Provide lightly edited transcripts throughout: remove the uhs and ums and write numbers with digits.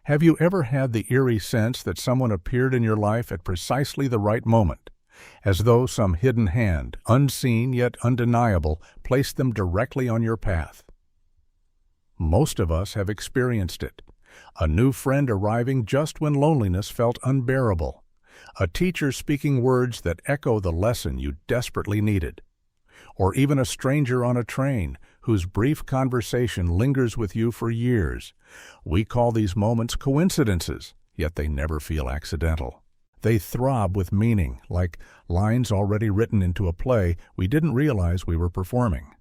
Have you ever had the eerie sense that someone appeared in your life at precisely the right moment, as though some hidden hand, unseen yet undeniable, placed them directly on your path? Most of us have experienced it. A new friend arriving just when loneliness felt unbearable. A teacher speaking words that echo the lesson you desperately needed. Or even a stranger on a train whose brief conversation lingers with you for years. We call these moments coincidences, yet they never feel accidental. They throb with meaning, like lines already written into a play we didn't realize we were performing.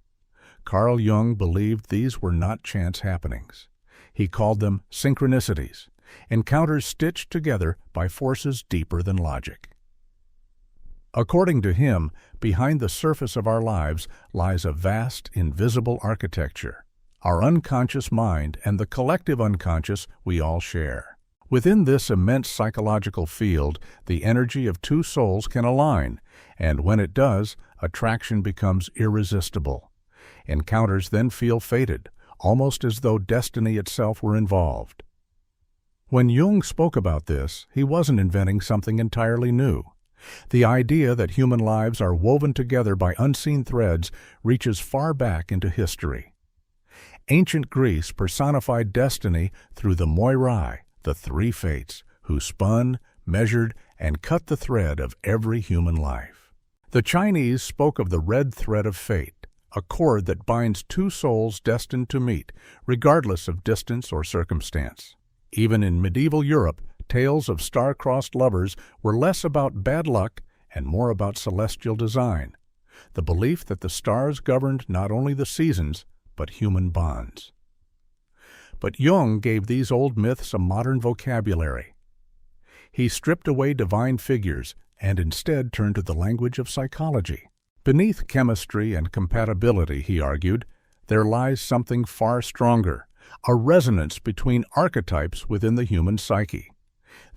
Carl Jung believed these were not chance happenings. He called them synchronicities, encounters stitched together by forces deeper than logic. According to him, behind the surface of our lives lies a vast, invisible architecture, our unconscious mind and the collective unconscious we all share. Within this immense psychological field, the energy of two souls can align, and when it does, attraction becomes irresistible. Encounters then feel fated, almost as though destiny itself were involved. When Jung spoke about this, he wasn't inventing something entirely new. The idea that human lives are woven together by unseen threads reaches far back into history. Ancient Greece personified destiny through the Moirai, the three fates, who spun, measured, and cut the thread of every human life. The Chinese spoke of the red thread of fate, a cord that binds two souls destined to meet, regardless of distance or circumstance. Even in medieval Europe, tales of star-crossed lovers were less about bad luck and more about celestial design, the belief that the stars governed not only the seasons, but human bonds. But Jung gave these old myths a modern vocabulary. He stripped away divine figures and instead turned to the language of psychology. Beneath chemistry and compatibility, he argued, there lies something far stronger, a resonance between archetypes within the human psyche.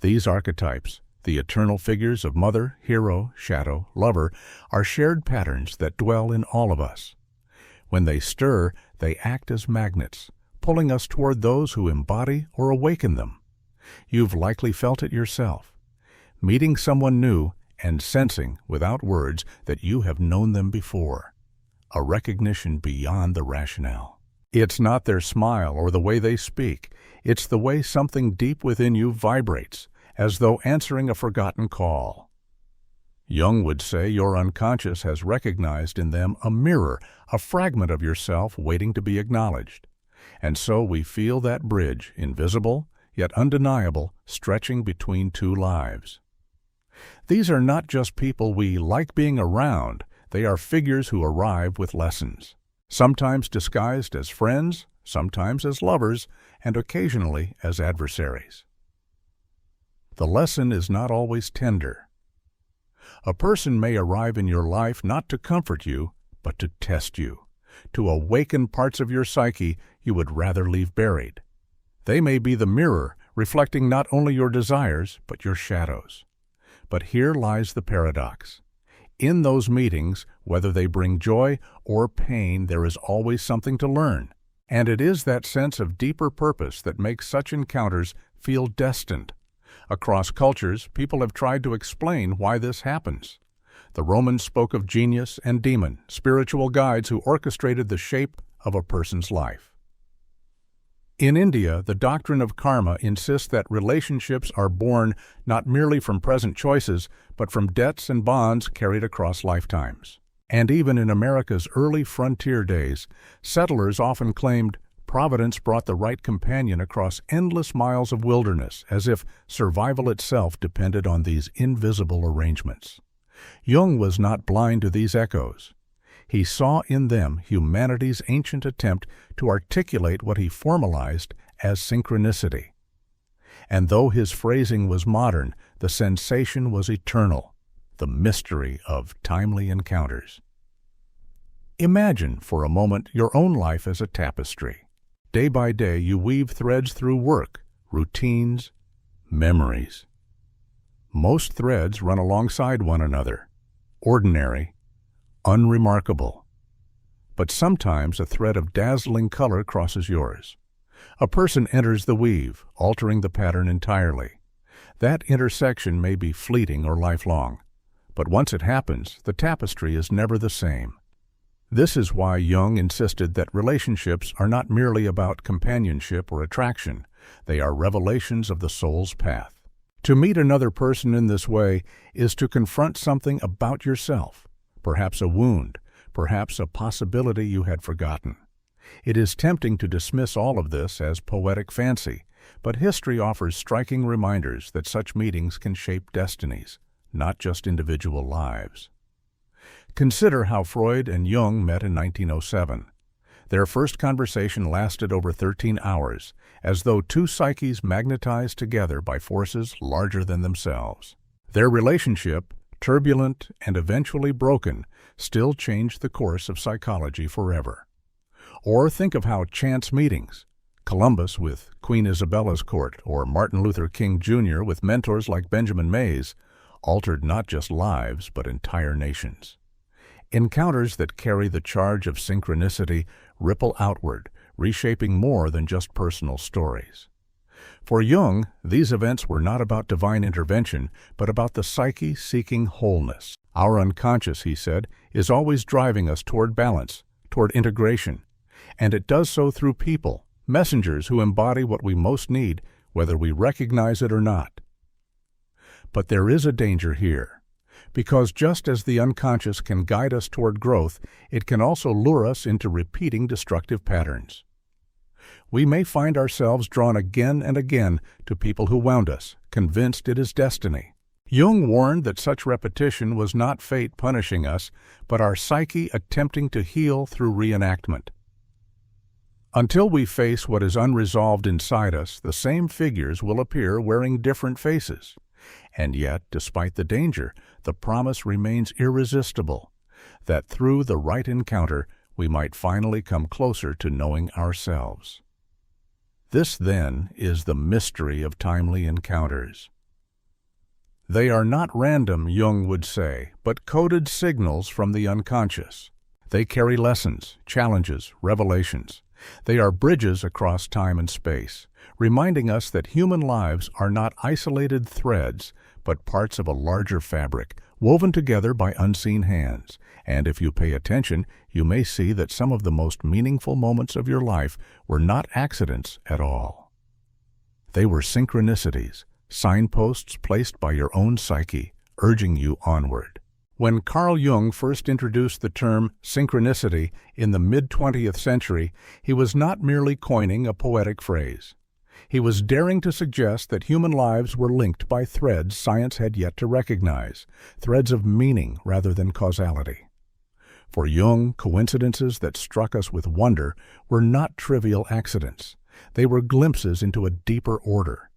These archetypes, the eternal figures of mother, hero, shadow, lover, are shared patterns that dwell in all of us. When they stir, they act as magnets, pulling us toward those who embody or awaken them. You've likely felt it yourself, meeting someone new and sensing, without words, that you have known them before. A recognition beyond the rationale. It's not their smile or the way they speak. It's the way something deep within you vibrates, as though answering a forgotten call. Jung would say your unconscious has recognized in them a mirror, a fragment of yourself waiting to be acknowledged. And so we feel that bridge, invisible, yet undeniable, stretching between two lives. These are not just people we like being around, they are figures who arrive with lessons. Sometimes disguised as friends, sometimes as lovers, and occasionally as adversaries. The lesson is not always tender. A person may arrive in your life not to comfort you, but to test you, to awaken parts of your psyche you would rather leave buried. They may be the mirror, reflecting not only your desires, but your shadows. But here lies the paradox. In those meetings, whether they bring joy or pain, there is always something to learn. And it is that sense of deeper purpose that makes such encounters feel destined. Across cultures, people have tried to explain why this happens. The Romans spoke of genius and demon, spiritual guides who orchestrated the shape of a person's life. In India, the doctrine of karma insists that relationships are born not merely from present choices, but from debts and bonds carried across lifetimes. And even in America's early frontier days, settlers often claimed Providence brought the right companion across endless miles of wilderness, as if survival itself depended on these invisible arrangements. Jung was not blind to these echoes. He saw in them humanity's ancient attempt to articulate what he formalized as synchronicity. And though his phrasing was modern, the sensation was eternal, the mystery of timely encounters. Imagine for a moment your own life as a tapestry. Day by day you weave threads through work, routines, memories. Most threads run alongside one another, ordinary, unremarkable. But sometimes a thread of dazzling color crosses yours. A person enters the weave, altering the pattern entirely. That intersection may be fleeting or lifelong, but once it happens, the tapestry is never the same. This is why Jung insisted that relationships are not merely about companionship or attraction, they are revelations of the soul's path. To meet another person in this way is to confront something about yourself, perhaps a wound, perhaps a possibility you had forgotten. It is tempting to dismiss all of this as poetic fancy, but history offers striking reminders that such meetings can shape destinies, not just individual lives. Consider how Freud and Jung met in 1907. Their first conversation lasted over 13 hours, as though two psyches magnetized together by forces larger than themselves. Their relationship, turbulent and eventually broken, still changed the course of psychology forever. Or think of how chance meetings, Columbus with Queen Isabella's court or Martin Luther King Jr. with mentors like Benjamin Mays, altered not just lives but entire nations. Encounters that carry the charge of synchronicity ripple outward, reshaping more than just personal stories. For Jung, these events were not about divine intervention, but about the psyche seeking wholeness. Our unconscious, he said, is always driving us toward balance, toward integration, and it does so through people, messengers who embody what we most need, whether we recognize it or not. But there is a danger here, because just as the unconscious can guide us toward growth, it can also lure us into repeating destructive patterns. We may find ourselves drawn again and again to people who wound us, convinced it is destiny. Jung warned that such repetition was not fate punishing us, but our psyche attempting to heal through reenactment. Until we face what is unresolved inside us, the same figures will appear wearing different faces. And yet, despite the danger, the promise remains irresistible, that through the right encounter, we might finally come closer to knowing ourselves. This, then, is the mystery of timely encounters. They are not random, Jung would say, but coded signals from the unconscious. They carry lessons, challenges, revelations. They are bridges across time and space, reminding us that human lives are not isolated threads, but parts of a larger fabric, woven together by unseen hands. And if you pay attention, you may see that some of the most meaningful moments of your life were not accidents at all. They were synchronicities, signposts placed by your own psyche, urging you onward. When Carl Jung first introduced the term synchronicity in the mid-20th century, he was not merely coining a poetic phrase. He was daring to suggest that human lives were linked by threads science had yet to recognize, threads of meaning rather than causality. For Jung, coincidences that struck us with wonder were not trivial accidents. They were glimpses into a deeper order.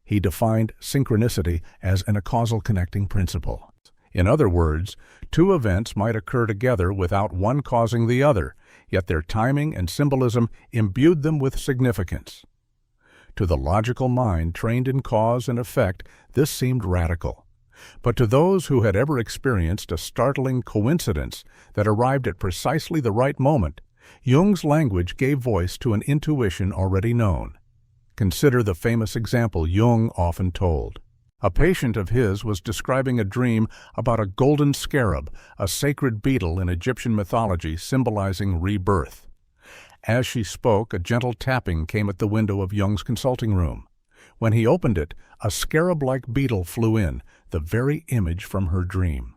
He defined synchronicity as a causal connecting principle. In other words, two events might occur together without one causing the other, yet their timing and symbolism imbued them with significance. To the logical mind trained in cause and effect, this seemed radical. But to those who had ever experienced a startling coincidence that arrived at precisely the right moment, Jung's language gave voice to an intuition already known. Consider the famous example Jung often told. A patient of his was describing a dream about a golden scarab, a sacred beetle in Egyptian mythology symbolizing rebirth. As she spoke, a gentle tapping came at the window of Jung's consulting room. When he opened it, a scarab-like beetle flew in, the very image from her dream.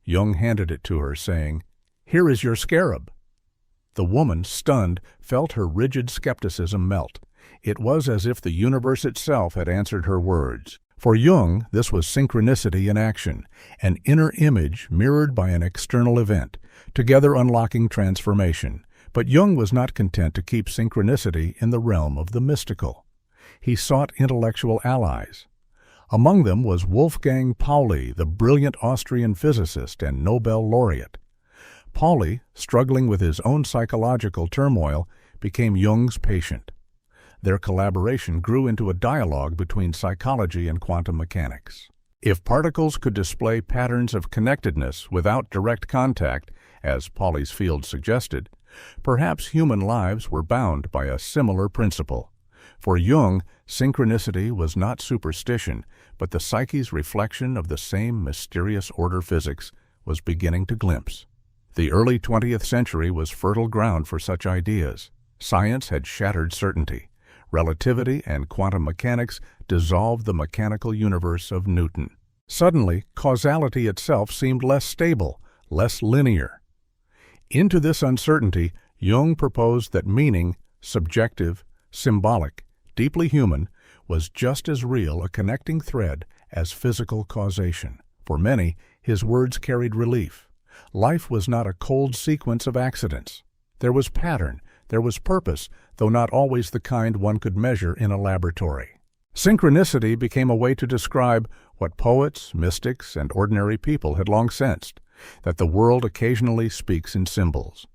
Jung handed it to her, saying, "Here is your scarab." The woman, stunned, felt her rigid skepticism melt. It was as if the universe itself had answered her words. For Jung, this was synchronicity in action, an inner image mirrored by an external event, together unlocking transformation. But Jung was not content to keep synchronicity in the realm of the mystical. He sought intellectual allies. Among them was Wolfgang Pauli, the brilliant Austrian physicist and Nobel laureate. Pauli, struggling with his own psychological turmoil, became Jung's patient. Their collaboration grew into a dialogue between psychology and quantum mechanics. If particles could display patterns of connectedness without direct contact, as Pauli's field suggested, perhaps human lives were bound by a similar principle, For Jung, synchronicity was not superstition, but the psyche's reflection of the same mysterious order physics was beginning to glimpse. The early 20th century was fertile ground for such ideas. Science had shattered certainty. Relativity and quantum mechanics dissolved the mechanical universe of Newton. Suddenly, causality itself seemed less stable, less linear. Into this uncertainty, Jung proposed that meaning, subjective, symbolic, deeply human, was just as real a connecting thread as physical causation. For many, his words carried relief. Life was not a cold sequence of accidents. There was pattern, there was purpose, though not always the kind one could measure in a laboratory. Synchronicity became a way to describe what poets, mystics, and ordinary people had long sensed, that the world occasionally speaks in symbols.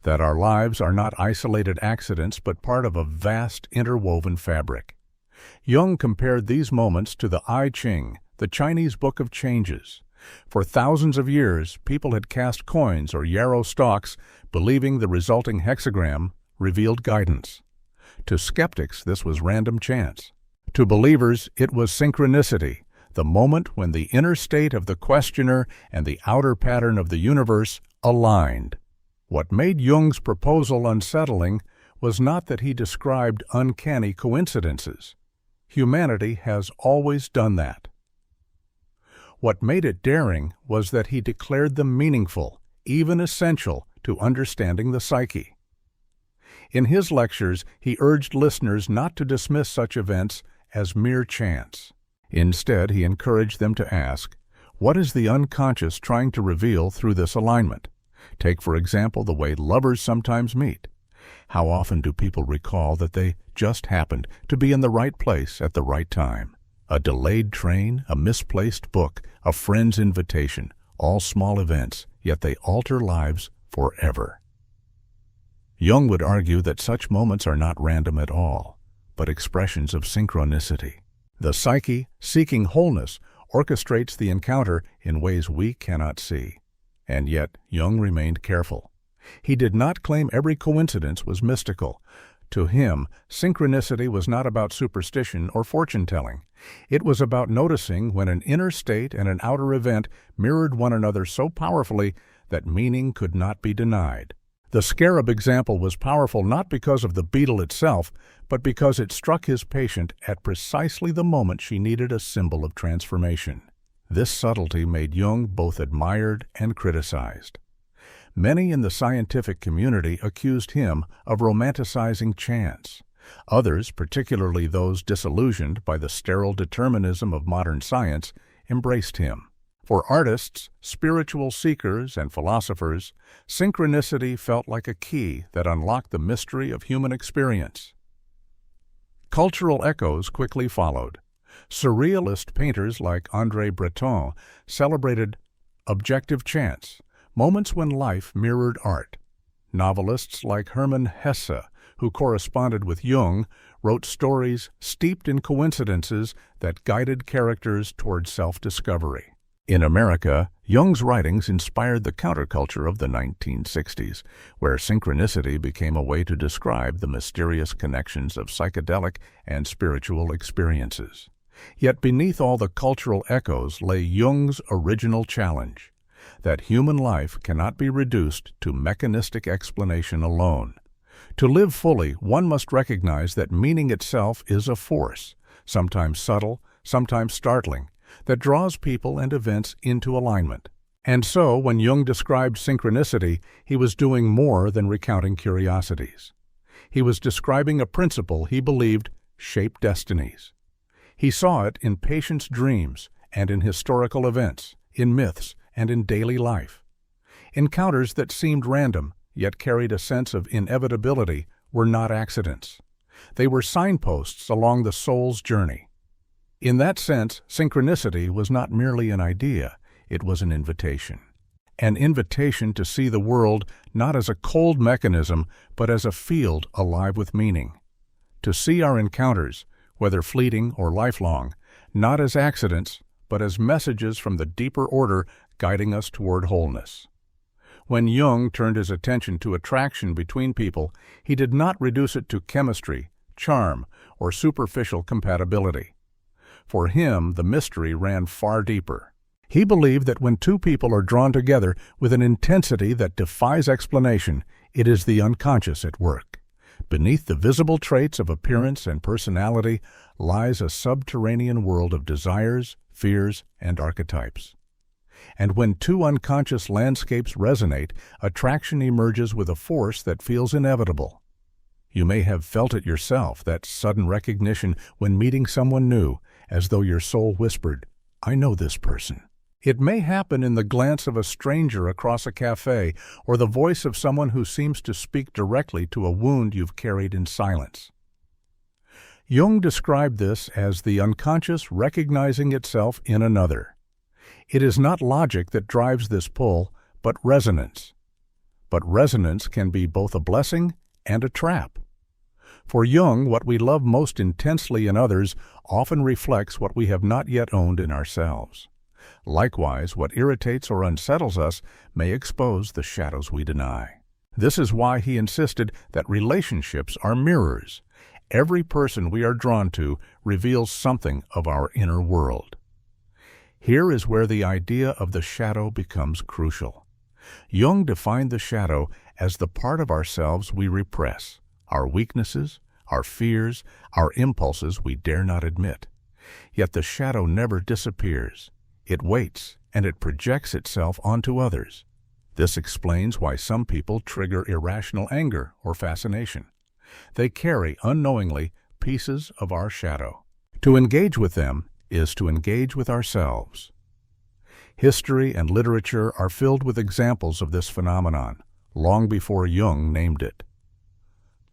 That our lives are not isolated accidents but part of a vast interwoven fabric. Jung compared these moments to the I Ching, the Chinese book of changes. For thousands of years, people had cast coins or yarrow stalks, believing the resulting hexagram revealed guidance. To skeptics, this was random chance. To believers, it was synchronicity, the moment when the inner state of the questioner and the outer pattern of the universe aligned. What made Jung's proposal unsettling was not that he described uncanny coincidences. Humanity has always done that. What made it daring was that he declared them meaningful, even essential, to understanding the psyche. In his lectures, he urged listeners not to dismiss such events as mere chance. Instead, he encouraged them to ask, what is the unconscious trying to reveal through this alignment? Take, for example, the way lovers sometimes meet. How often do people recall that they just happened to be in the right place at the right time? A delayed train, a misplaced book, a friend's invitation, all small events, yet they alter lives forever. Jung would argue that such moments are not random at all, but expressions of synchronicity. The psyche, seeking wholeness, orchestrates the encounter in ways we cannot see. And yet, Jung remained careful. He did not claim every coincidence was mystical. To him, synchronicity was not about superstition or fortune-telling. It was about noticing when an inner state and an outer event mirrored one another so powerfully that meaning could not be denied. The scarab example was powerful not because of the beetle itself, but because it struck his patient at precisely the moment she needed a symbol of transformation. This subtlety made Jung both admired and criticized. Many in the scientific community accused him of romanticizing chance. Others, particularly those disillusioned by the sterile determinism of modern science, embraced him. For artists, spiritual seekers, and philosophers, synchronicity felt like a key that unlocked the mystery of human experience. Cultural echoes quickly followed. Surrealist painters like André Breton celebrated objective chance, moments when life mirrored art. Novelists like Hermann Hesse, who corresponded with Jung, wrote stories steeped in coincidences that guided characters toward self-discovery. In America, Jung's writings inspired the counterculture of the 1960s, where synchronicity became a way to describe the mysterious connections of psychedelic and spiritual experiences. Yet beneath all the cultural echoes lay Jung's original challenge, that human life cannot be reduced to mechanistic explanation alone. To live fully, one must recognize that meaning itself is a force, sometimes subtle, sometimes startling, that draws people and events into alignment. And so, when Jung described synchronicity, he was doing more than recounting curiosities. He was describing a principle he believed shaped destinies. He saw it in patients' dreams and in historical events, in myths and in daily life. Encounters that seemed random, yet carried a sense of inevitability, were not accidents. They were signposts along the soul's journey. In that sense, synchronicity was not merely an idea, it was an invitation. An invitation to see the world not as a cold mechanism, but as a field alive with meaning. To see our encounters, whether fleeting or lifelong, not as accidents, but as messages from the deeper order guiding us toward wholeness. When Jung turned his attention to attraction between people, he did not reduce it to chemistry, charm, or superficial compatibility. For him, the mystery ran far deeper. He believed that when two people are drawn together with an intensity that defies explanation, it is the unconscious at work. Beneath the visible traits of appearance and personality lies a subterranean world of desires, fears, and archetypes. And when two unconscious landscapes resonate, attraction emerges with a force that feels inevitable. You may have felt it yourself, that sudden recognition when meeting someone new, as though your soul whispered, "I know this person." It may happen in the glance of a stranger across a cafe or the voice of someone who seems to speak directly to a wound you've carried in silence. Jung described this as the unconscious recognizing itself in another. It is not logic that drives this pull, but resonance. But resonance can be both a blessing and a trap. For Jung, what we love most intensely in others often reflects what we have not yet owned in ourselves. Likewise, what irritates or unsettles us may expose the shadows we deny. This is why he insisted that relationships are mirrors. Every person we are drawn to reveals something of our inner world. Here is where the idea of the shadow becomes crucial. Jung defined the shadow as the part of ourselves we repress, our weaknesses, our fears, our impulses we dare not admit. Yet the shadow never disappears. It waits, and it projects itself onto others. This explains why some people trigger irrational anger or fascination. They carry, unknowingly, pieces of our shadow. To engage with them is to engage with ourselves. History and literature are filled with examples of this phenomenon, long before Jung named it.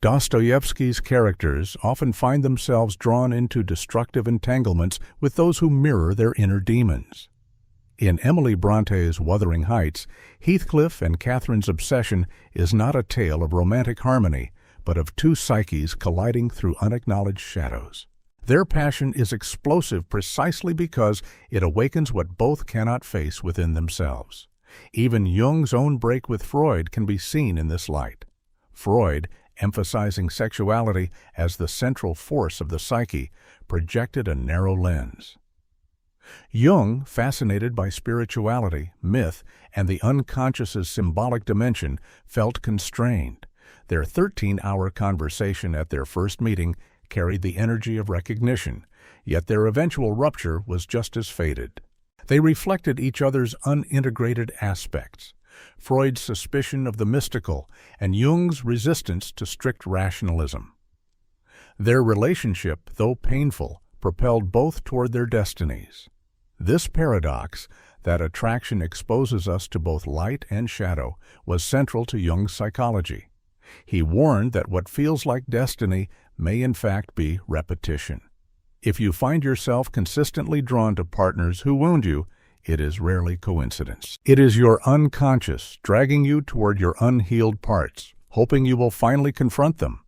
Dostoevsky's characters often find themselves drawn into destructive entanglements with those who mirror their inner demons. In Emily Bronte's Wuthering Heights, Heathcliff and Catherine's obsession is not a tale of romantic harmony, but of two psyches colliding through unacknowledged shadows. Their passion is explosive precisely because it awakens what both cannot face within themselves. Even Jung's own break with Freud can be seen in this light. Freud, emphasizing sexuality as the central force of the psyche, projected a narrow lens. Jung, fascinated by spirituality, myth, and the unconscious's symbolic dimension, felt constrained. Their 13-hour conversation at their first meeting carried the energy of recognition, yet their eventual rupture was just as fated. They reflected each other's unintegrated aspects, Freud's suspicion of the mystical and Jung's resistance to strict rationalism. Their relationship, though painful, propelled both toward their destinies. This paradox, that attraction exposes us to both light and shadow, was central to Jung's psychology. He warned that what feels like destiny may in fact be repetition. If you find yourself consistently drawn to partners who wound you, it is rarely coincidence. It is your unconscious dragging you toward your unhealed parts, hoping you will finally confront them.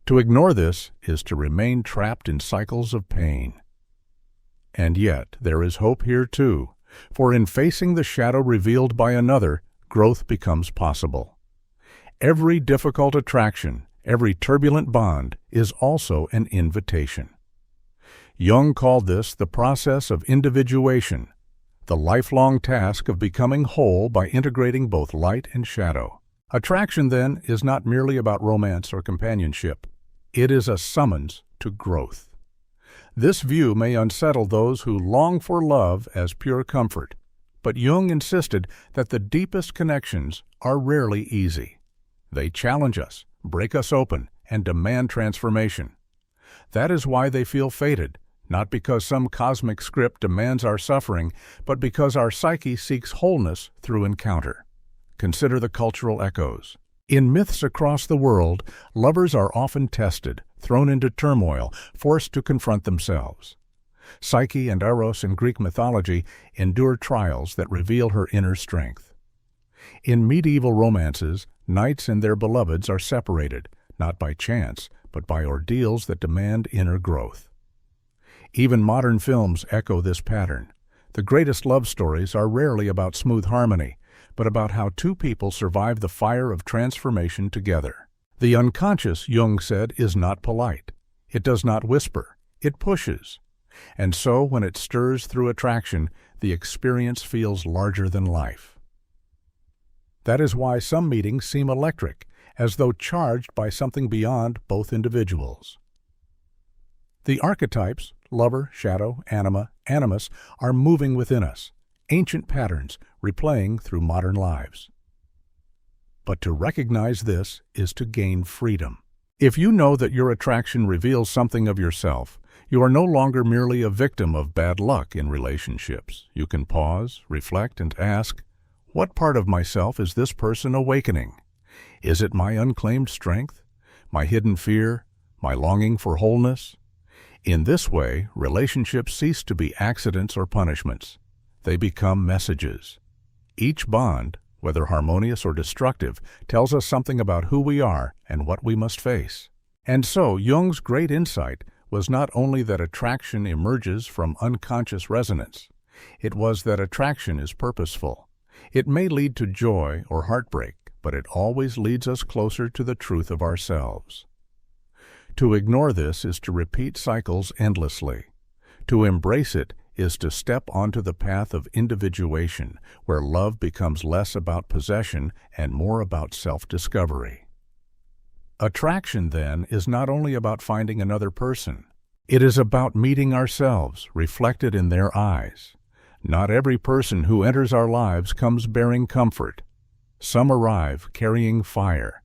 To ignore this is to remain trapped in cycles of pain. And yet, there is hope here too, for in facing the shadow revealed by another, growth becomes possible. Every difficult attraction, every turbulent bond is also an invitation. Jung called this the process of individuation, the lifelong task of becoming whole by integrating both light and shadow. Attraction, then, is not merely about romance or companionship. It is a summons to growth. This view may unsettle those who long for love as pure comfort, but Jung insisted that the deepest connections are rarely easy. They challenge us, break us open, and demand transformation. That is why they feel fated, not because some cosmic script demands our suffering, but because our psyche seeks wholeness through encounter. Consider the cultural echoes. In myths across the world, lovers are often tested, thrown into turmoil, forced to confront themselves. Psyche and Eros in Greek mythology endure trials that reveal her inner strength. In medieval romances, knights and their beloveds are separated, not by chance, but by ordeals that demand inner growth. Even modern films echo this pattern. The greatest love stories are rarely about smooth harmony, but about how two people survive the fire of transformation together. The unconscious, Jung said, is not polite. It does not whisper, it pushes. And so, when it stirs through attraction, the experience feels larger than life. That is why some meetings seem electric, as though charged by something beyond both individuals. The archetypes, lover, shadow, anima, animus, are moving within us, ancient patterns replaying through modern lives. But to recognize this is to gain freedom. If you know that your attraction reveals something of yourself, you are no longer merely a victim of bad luck in relationships. You can pause, reflect, and ask, what part of myself is this person awakening? Is it my unclaimed strength, my hidden fear, my longing for wholeness? In this way, relationships cease to be accidents or punishments. They become messages. Each bond, whether harmonious or destructive, tells us something about who we are and what we must face. And so, Jung's great insight was not only that attraction emerges from unconscious resonance. It was that attraction is purposeful. It may lead to joy or heartbreak, but it always leads us closer to the truth of ourselves. To ignore this is to repeat cycles endlessly. To embrace it is to step onto the path of individuation, where love becomes less about possession and more about self-discovery. Attraction, then, is not only about finding another person. It is about meeting ourselves, reflected in their eyes. Not every person who enters our lives comes bearing comfort. Some arrive carrying fire,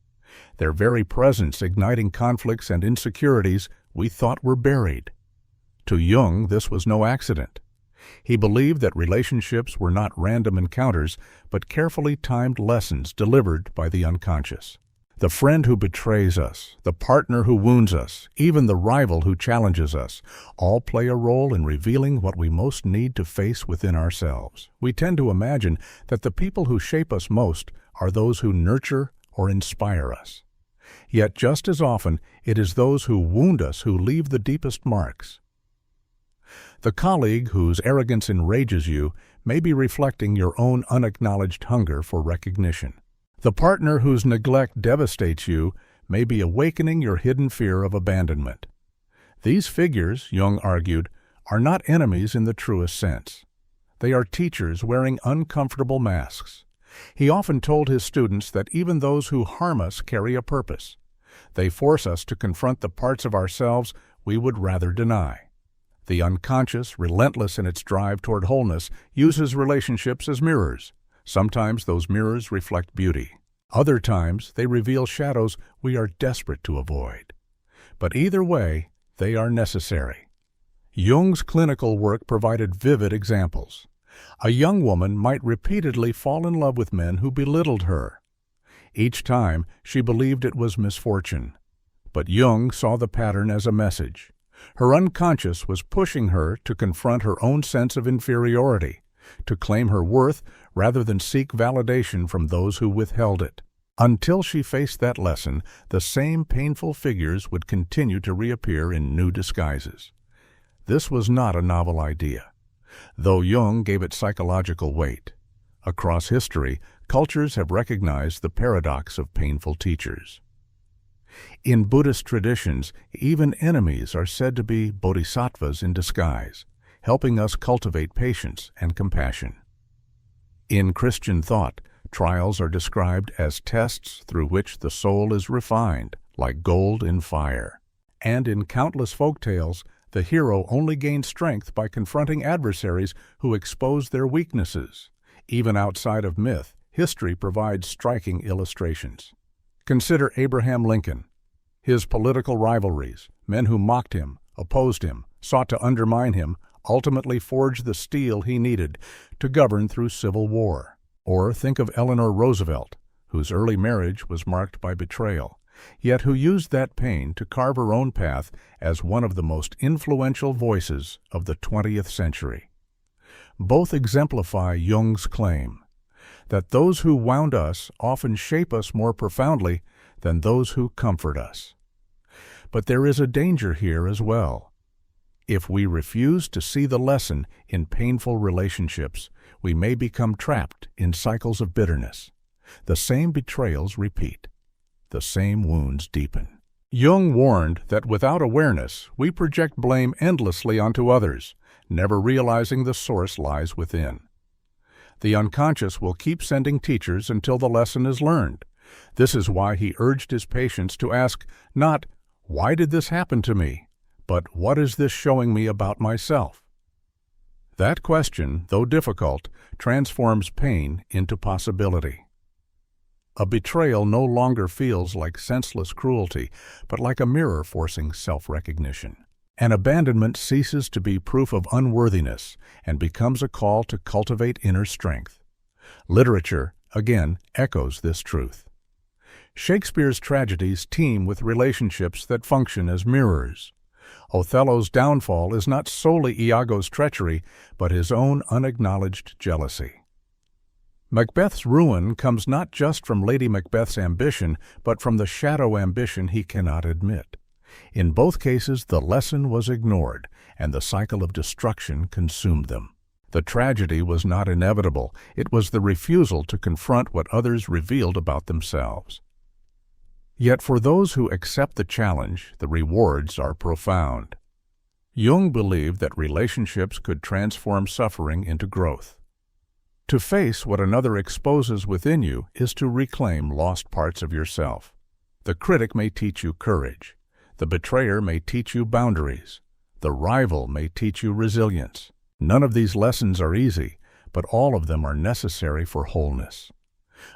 their very presence igniting conflicts and insecurities we thought were buried. To Jung, this was no accident. He believed that relationships were not random encounters, but carefully timed lessons delivered by the unconscious. The friend who betrays us, the partner who wounds us, even the rival who challenges us, all play a role in revealing what we most need to face within ourselves. We tend to imagine that the people who shape us most are those who nurture or inspire us. Yet just as often, it is those who wound us who leave the deepest marks. The colleague whose arrogance enrages you may be reflecting your own unacknowledged hunger for recognition. The partner whose neglect devastates you may be awakening your hidden fear of abandonment. These figures, Jung argued, are not enemies in the truest sense. They are teachers wearing uncomfortable masks. He often told his students that even those who harm us carry a purpose. They force us to confront the parts of ourselves we would rather deny. The unconscious, relentless in its drive toward wholeness, uses relationships as mirrors. Sometimes those mirrors reflect beauty. Other times they reveal shadows we are desperate to avoid. But either way, they are necessary. Jung's clinical work provided vivid examples. A young woman might repeatedly fall in love with men who belittled her. Each time, she believed it was misfortune. But Jung saw the pattern as a message. Her unconscious was pushing her to confront her own sense of inferiority, to claim her worth rather than seek validation from those who withheld it. Until she faced that lesson, the same painful figures would continue to reappear in new disguises. This was not a novel idea, though Jung gave it psychological weight. Across history, cultures have recognized the paradox of painful teachers. In Buddhist traditions, even enemies are said to be bodhisattvas in disguise, helping us cultivate patience and compassion. In Christian thought, trials are described as tests through which the soul is refined, like gold in fire. And in countless folk tales, the hero only gains strength by confronting adversaries who expose their weaknesses. Even outside of myth, history provides striking illustrations. Consider Abraham Lincoln. His political rivalries, men who mocked him, opposed him, sought to undermine him, ultimately forged the steel he needed to govern through civil war. Or think of Eleanor Roosevelt, whose early marriage was marked by betrayal, yet who used that pain to carve her own path as one of the most influential voices of the 20th century. Both exemplify Jung's claim that those who wound us often shape us more profoundly than those who comfort us. But there is a danger here as well. If we refuse to see the lesson in painful relationships, we may become trapped in cycles of bitterness. The same betrayals repeat. The same wounds deepen. Jung warned that without awareness, we project blame endlessly onto others, never realizing the source lies within. The unconscious will keep sending teachers until the lesson is learned. This is why he urged his patients to ask not, "Why did this happen to me?" but "What is this showing me about myself?" That question, though difficult, transforms pain into possibility. A betrayal no longer feels like senseless cruelty, but like a mirror forcing self-recognition. An abandonment ceases to be proof of unworthiness and becomes a call to cultivate inner strength. Literature, again, echoes this truth. Shakespeare's tragedies teem with relationships that function as mirrors. Othello's downfall is not solely Iago's treachery, but his own unacknowledged jealousy. Macbeth's ruin comes not just from Lady Macbeth's ambition, but from the shadow ambition he cannot admit. In both cases, the lesson was ignored, and the cycle of destruction consumed them. The tragedy was not inevitable. It was the refusal to confront what others revealed about themselves. Yet for those who accept the challenge, the rewards are profound. Jung believed that relationships could transform suffering into growth. To face what another exposes within you is to reclaim lost parts of yourself. The critic may teach you courage. The betrayer may teach you boundaries. The rival may teach you resilience. None of these lessons are easy, but all of them are necessary for wholeness.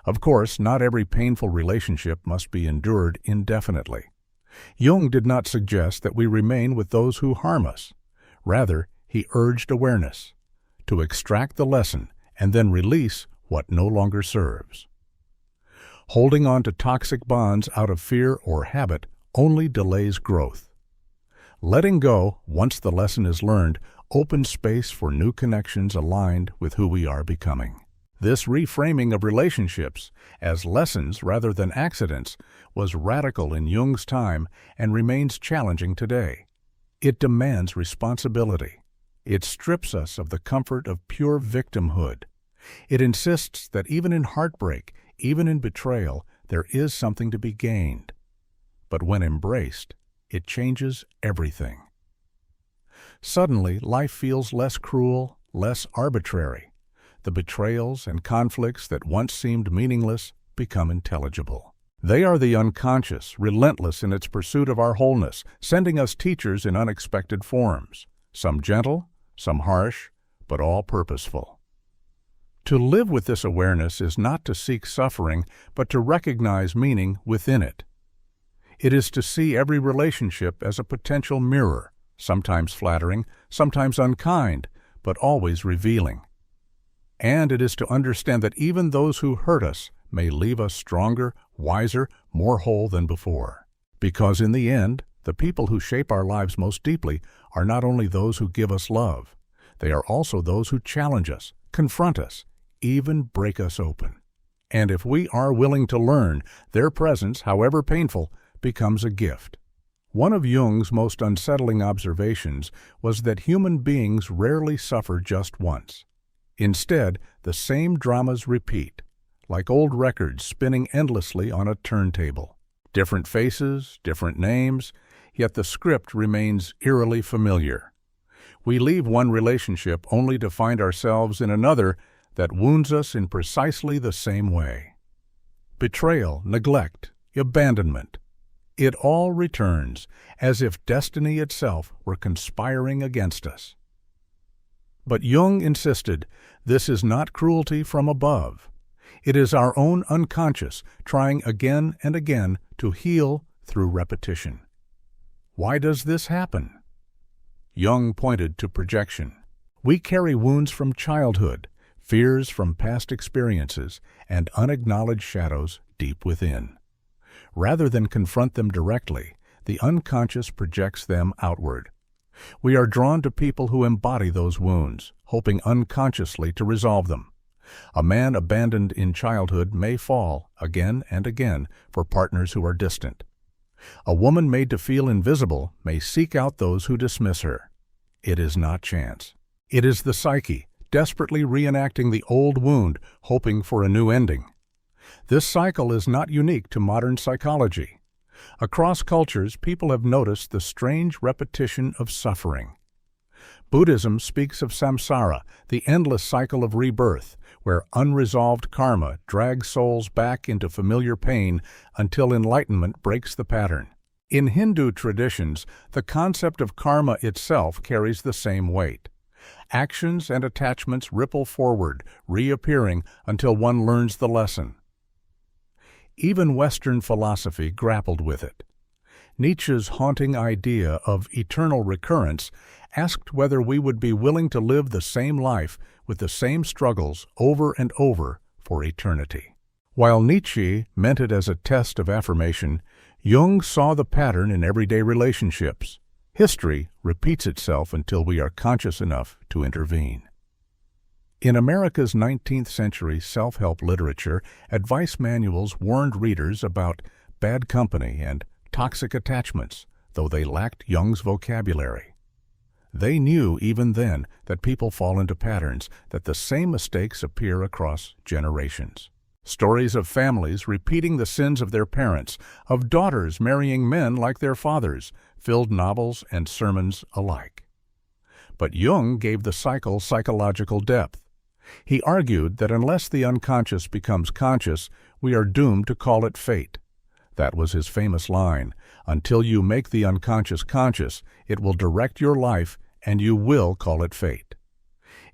Of course, not every painful relationship must be endured indefinitely. Jung did not suggest that we remain with those who harm us. Rather, he urged awareness, to extract the lesson and then release what no longer serves. Holding on to toxic bonds out of fear or habit only delays growth. Letting go, once the lesson is learned, opens space for new connections aligned with who we are becoming. This reframing of relationships as lessons rather than accidents was radical in Jung's time and remains challenging today. It demands responsibility. It strips us of the comfort of pure victimhood. It insists that even in heartbreak, even in betrayal, there is something to be gained. But when embraced, it changes everything. Suddenly, life feels less cruel, less arbitrary. The betrayals and conflicts that once seemed meaningless become intelligible. They are the unconscious, relentless in its pursuit of our wholeness, sending us teachers in unexpected forms, some gentle, some harsh, but all purposeful. To live with this awareness is not to seek suffering, but to recognize meaning within it. It is to see every relationship as a potential mirror, sometimes flattering, sometimes unkind, but always revealing. And it is to understand that even those who hurt us may leave us stronger, wiser, more whole than before. Because in the end, the people who shape our lives most deeply are not only those who give us love, they are also those who challenge us, confront us, even break us open. And if we are willing to learn, their presence, however painful, becomes a gift. One of Jung's most unsettling observations was that human beings rarely suffer just once. Instead, the same dramas repeat, like old records spinning endlessly on a turntable. Different faces, different names, yet the script remains eerily familiar. We leave one relationship only to find ourselves in another that wounds us in precisely the same way. Betrayal, neglect, abandonment. It all returns, as if destiny itself were conspiring against us. But Jung insisted, this is not cruelty from above. It is our own unconscious trying again and again to heal through repetition. Why does this happen? Jung pointed to projection. We carry wounds from childhood, fears from past experiences, and unacknowledged shadows deep within. Rather than confront them directly, the unconscious projects them outward. We are drawn to people who embody those wounds, hoping unconsciously to resolve them. A man abandoned in childhood may fall, again and again, for partners who are distant. A woman made to feel invisible may seek out those who dismiss her. It is not chance. It is the psyche, desperately reenacting the old wound, hoping for a new ending. This cycle is not unique to modern psychology. Across cultures, people have noticed the strange repetition of suffering. Buddhism speaks of samsara, the endless cycle of rebirth, where unresolved karma drags souls back into familiar pain until enlightenment breaks the pattern. In Hindu traditions, the concept of karma itself carries the same weight. Actions and attachments ripple forward, reappearing until one learns the lesson. Even Western philosophy grappled with it. Nietzsche's haunting idea of eternal recurrence asked whether we would be willing to live the same life with the same struggles over and over for eternity. While Nietzsche meant it as a test of affirmation, Jung saw the pattern in everyday relationships. History repeats itself until we are conscious enough to intervene. In America's 19th century self-help literature, advice manuals warned readers about bad company and toxic attachments, though they lacked Jung's vocabulary. They knew even then that people fall into patterns, that the same mistakes appear across generations. Stories of families repeating the sins of their parents, of daughters marrying men like their fathers, filled novels and sermons alike. But Jung gave the cycle psychological depth. He argued that unless the unconscious becomes conscious, we are doomed to call it fate. That was his famous line, "Until you make the unconscious conscious, it will direct your life and you will call it fate."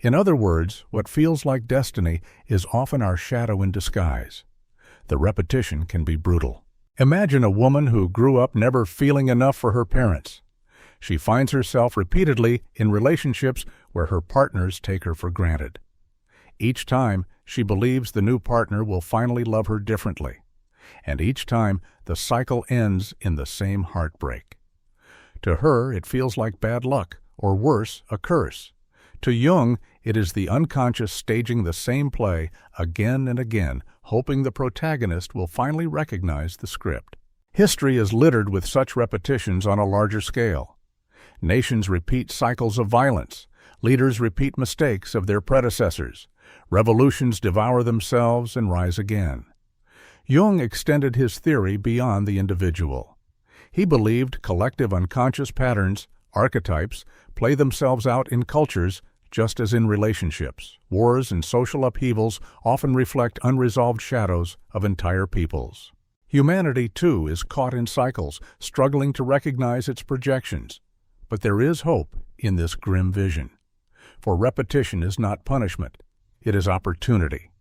In other words, what feels like destiny is often our shadow in disguise. The repetition can be brutal. Imagine a woman who grew up never feeling enough for her parents. She finds herself repeatedly in relationships where her partners take her for granted. Each time, she believes the new partner will finally love her differently. And each time, the cycle ends in the same heartbreak. To her, it feels like bad luck, or worse, a curse. To Jung, it is the unconscious staging the same play again and again, hoping the protagonist will finally recognize the script. History is littered with such repetitions on a larger scale. Nations repeat cycles of violence. Leaders repeat mistakes of their predecessors. Revolutions devour themselves and rise again. Jung extended his theory beyond the individual. He believed collective unconscious patterns, archetypes, play themselves out in cultures just as in relationships. Wars and social upheavals often reflect unresolved shadows of entire peoples. Humanity, too, is caught in cycles, struggling to recognize its projections. But there is hope in this grim vision. For repetition is not punishment, it is opportunity.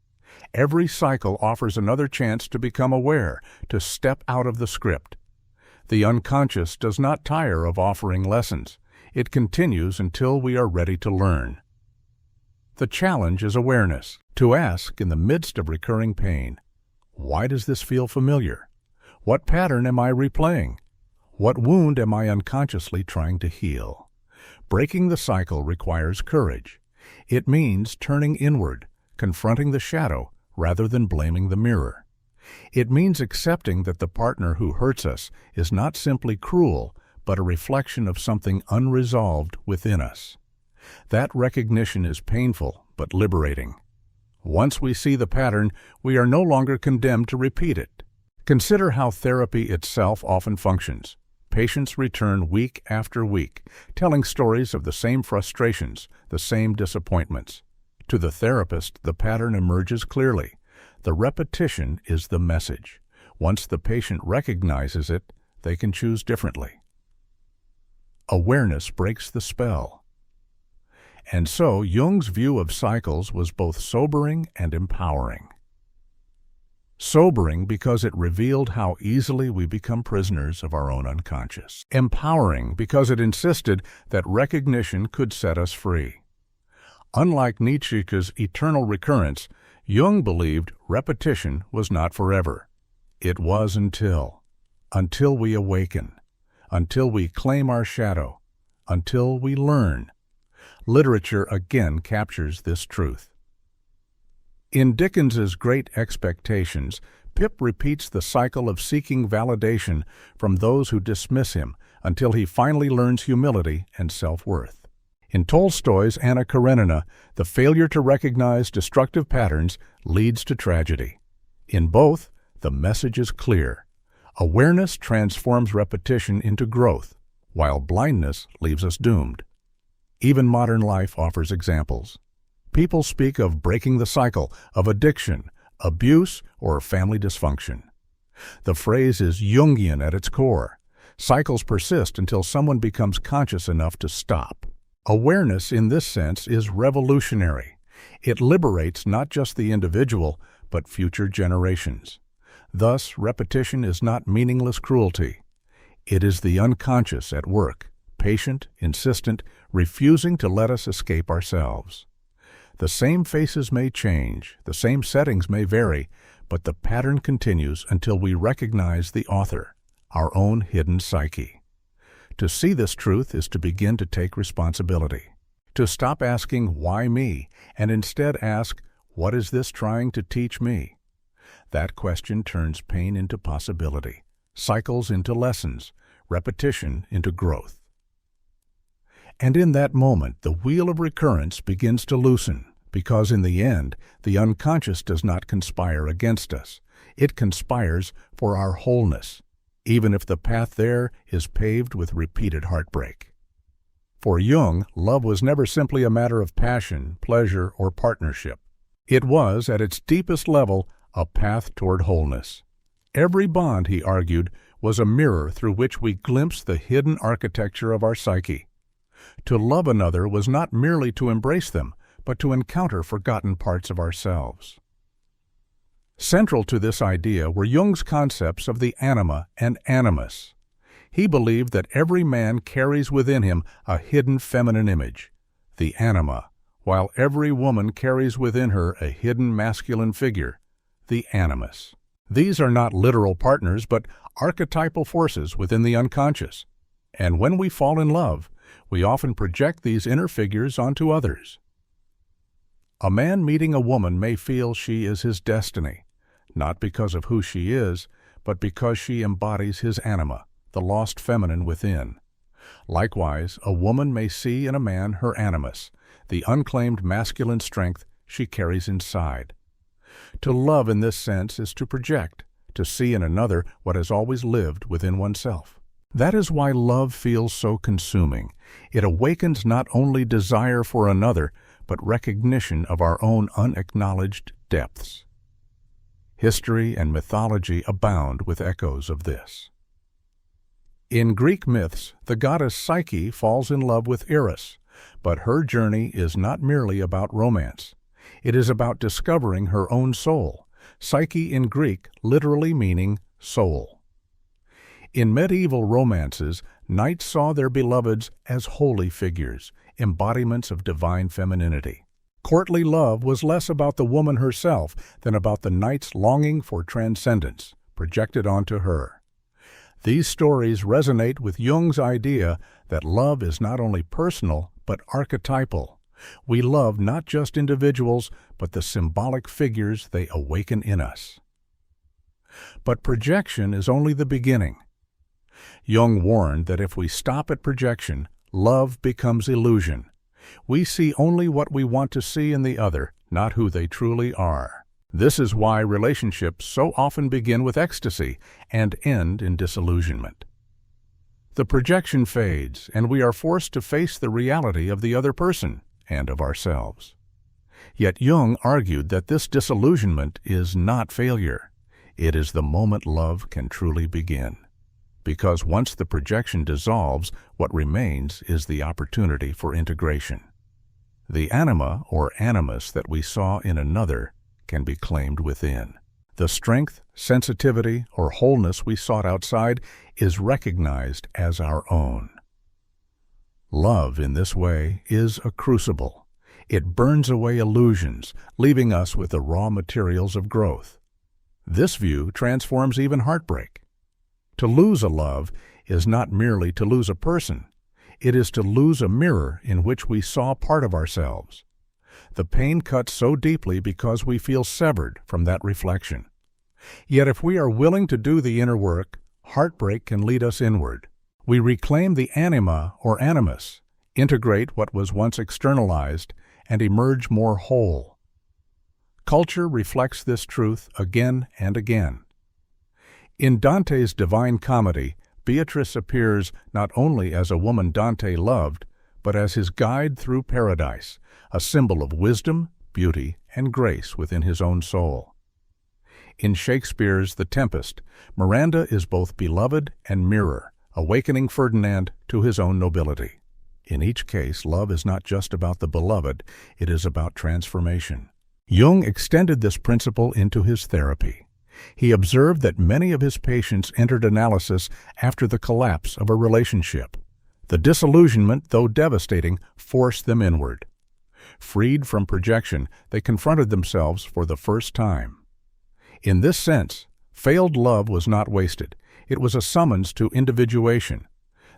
Every cycle offers another chance to become aware, to step out of the script. The unconscious does not tire of offering lessons. It continues until we are ready to learn. The challenge is awareness, to ask in the midst of recurring pain, why does this feel familiar? What pattern am I replaying? What wound am I unconsciously trying to heal? Breaking the cycle requires courage. It means turning inward, confronting the shadow rather than blaming the mirror. It means accepting that the partner who hurts us is not simply cruel, but a reflection of something unresolved within us. That recognition is painful but liberating. Once we see the pattern, we are no longer condemned to repeat it. Consider how therapy itself often functions. Patients return week after week, telling stories of the same frustrations, the same disappointments. To the therapist, the pattern emerges clearly. The repetition is the message. Once the patient recognizes it, they can choose differently. Awareness breaks the spell. And so, Jung's view of cycles was both sobering and empowering. Sobering because it revealed how easily we become prisoners of our own unconscious. Empowering because it insisted that recognition could set us free. Unlike Nietzsche's eternal recurrence, Jung believed repetition was not forever. It was until we awaken, until we claim our shadow, until we learn. Literature again captures this truth. In Dickens's Great Expectations, Pip repeats the cycle of seeking validation from those who dismiss him until he finally learns humility and self-worth. In Tolstoy's Anna Karenina, the failure to recognize destructive patterns leads to tragedy. In both, the message is clear. Awareness transforms repetition into growth, while blindness leaves us doomed. Even modern life offers examples. People speak of breaking the cycle of addiction, abuse, or family dysfunction. The phrase is Jungian at its core. Cycles persist until someone becomes conscious enough to stop. Awareness in this sense is revolutionary. It liberates not just the individual, but future generations. Thus, repetition is not meaningless cruelty. It is the unconscious at work, patient, insistent, refusing to let us escape ourselves. The same faces may change, the same settings may vary, but the pattern continues until we recognize the author, our own hidden psyche. To see this truth is to begin to take responsibility. To stop asking, "Why me?" and instead ask, "What is this trying to teach me?" That question turns pain into possibility, cycles into lessons, repetition into growth. And in that moment, the wheel of recurrence begins to loosen, because in the end, the unconscious does not conspire against us. It conspires for our wholeness, even if the path there is paved with repeated heartbreak. For Jung, love was never simply a matter of passion, pleasure, or partnership. It was, at its deepest level, a path toward wholeness. Every bond, he argued, was a mirror through which we glimpsed the hidden architecture of our psyche. To love another was not merely to embrace them, but to encounter forgotten parts of ourselves. Central to this idea were Jung's concepts of the anima and animus. He believed that every man carries within him a hidden feminine image, the anima, while every woman carries within her a hidden masculine figure, the animus. These are not literal partners, but archetypal forces within the unconscious. And when we fall in love, we often project these inner figures onto others. A man meeting a woman may feel she is his destiny, not because of who she is, but because she embodies his anima, the lost feminine within. Likewise, a woman may see in a man her animus, the unclaimed masculine strength she carries inside. To love in this sense is to project, to see in another what has always lived within oneself. That is why love feels so consuming. It awakens not only desire for another, but recognition of our own unacknowledged depths. History and mythology abound with echoes of this. In Greek myths, the goddess Psyche falls in love with Eros, but her journey is not merely about romance. It is about discovering her own soul, Psyche in Greek literally meaning soul. In medieval romances, knights saw their beloveds as holy figures, embodiments of divine femininity. Courtly love was less about the woman herself than about the knight's longing for transcendence, projected onto her. These stories resonate with Jung's idea that love is not only personal, but archetypal. We love not just individuals, but the symbolic figures they awaken in us. But projection is only the beginning. Jung warned that if we stop at projection, love becomes illusion. We see only what we want to see in the other, not who they truly are. This is why relationships so often begin with ecstasy and end in disillusionment. The projection fades, and we are forced to face the reality of the other person and of ourselves. Yet Jung argued that this disillusionment is not failure. It is the moment love can truly begin. Because once the projection dissolves, what remains is the opportunity for integration. The anima or animus that we saw in another can be claimed within. The strength, sensitivity, or wholeness we sought outside is recognized as our own. Love, in this way, is a crucible. It burns away illusions, leaving us with the raw materials of growth. This view transforms even heartbreak. To lose a love is not merely to lose a person. It is to lose a mirror in which we saw part of ourselves. The pain cuts so deeply because we feel severed from that reflection. Yet if we are willing to do the inner work, heartbreak can lead us inward. We reclaim the anima or animus, integrate what was once externalized, and emerge more whole. Culture reflects this truth again and again. In Dante's Divine Comedy, Beatrice appears not only as a woman Dante loved, but as his guide through paradise, a symbol of wisdom, beauty, and grace within his own soul. In Shakespeare's The Tempest, Miranda is both beloved and mirror, awakening Ferdinand to his own nobility. In each case, love is not just about the beloved, it is about transformation. Jung extended this principle into his therapy. He observed that many of his patients entered analysis after the collapse of a relationship. The disillusionment, though devastating, forced them inward. Freed from projection, they confronted themselves for the first time. In this sense, failed love was not wasted. It was a summons to individuation.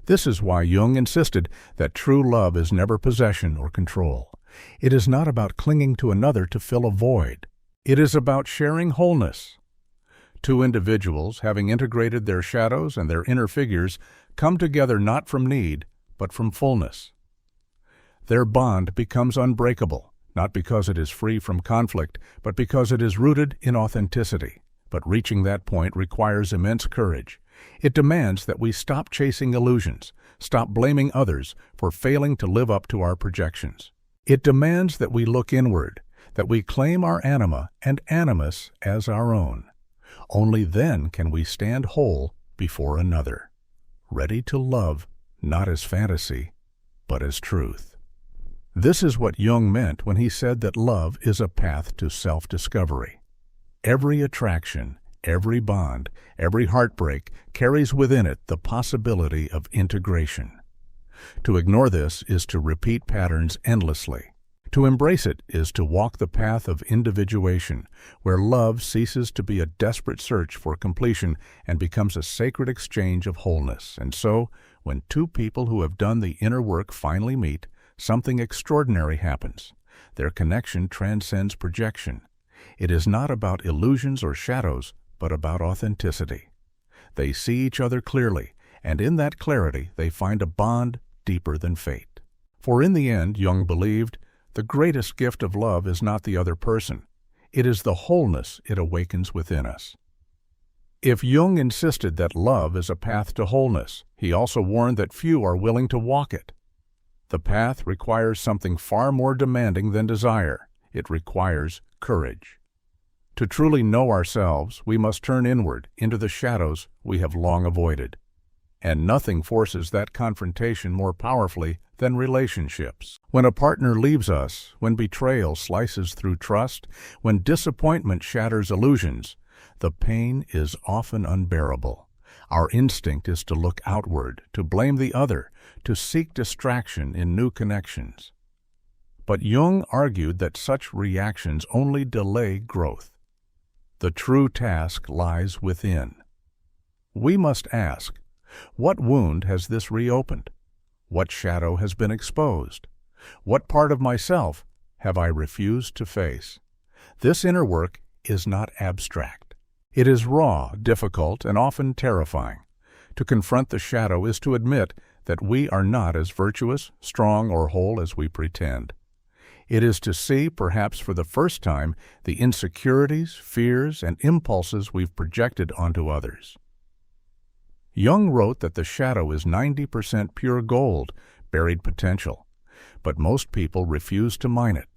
This is why Jung insisted that true love is never possession or control. It is not about clinging to another to fill a void. It is about sharing wholeness. Two individuals, having integrated their shadows and their inner figures, come together not from need, but from fullness. Their bond becomes unbreakable, not because it is free from conflict, but because it is rooted in authenticity. But reaching that point requires immense courage. It demands that we stop chasing illusions, stop blaming others for failing to live up to our projections. It demands that we look inward, that we claim our anima and animus as our own. Only then can we stand whole before another, ready to love not as fantasy, but as truth. This is what Jung meant when he said that love is a path to self-discovery. Every attraction, every bond, every heartbreak carries within it the possibility of integration. To ignore this is to repeat patterns endlessly. To embrace it is to walk the path of individuation, where love ceases to be a desperate search for completion and becomes a sacred exchange of wholeness. And so, when two people who have done the inner work finally meet, something extraordinary happens. Their connection transcends projection. It is not about illusions or shadows, but about authenticity. They see each other clearly, and in that clarity they find a bond deeper than fate. For in the end, Jung believed, the greatest gift of love is not the other person. It is the wholeness it awakens within us. If Jung insisted that love is a path to wholeness, he also warned that few are willing to walk it. The path requires something far more demanding than desire. It requires courage. To truly know ourselves, we must turn inward into the shadows we have long avoided. And nothing forces that confrontation more powerfully than relationships. When a partner leaves us, when betrayal slices through trust, when disappointment shatters illusions, the pain is often unbearable. Our instinct is to look outward, to blame the other, to seek distraction in new connections. But Jung argued that such reactions only delay growth. The true task lies within. We must ask, what wound has this reopened? What shadow has been exposed? What part of myself have I refused to face? This inner work is not abstract. It is raw, difficult, and often terrifying. To confront the shadow is to admit that we are not as virtuous, strong, or whole as we pretend. It is to see, perhaps for the first time, the insecurities, fears, and impulses we've projected onto others. Jung wrote that the shadow is 90% pure gold, buried potential, but most people refuse to mine it.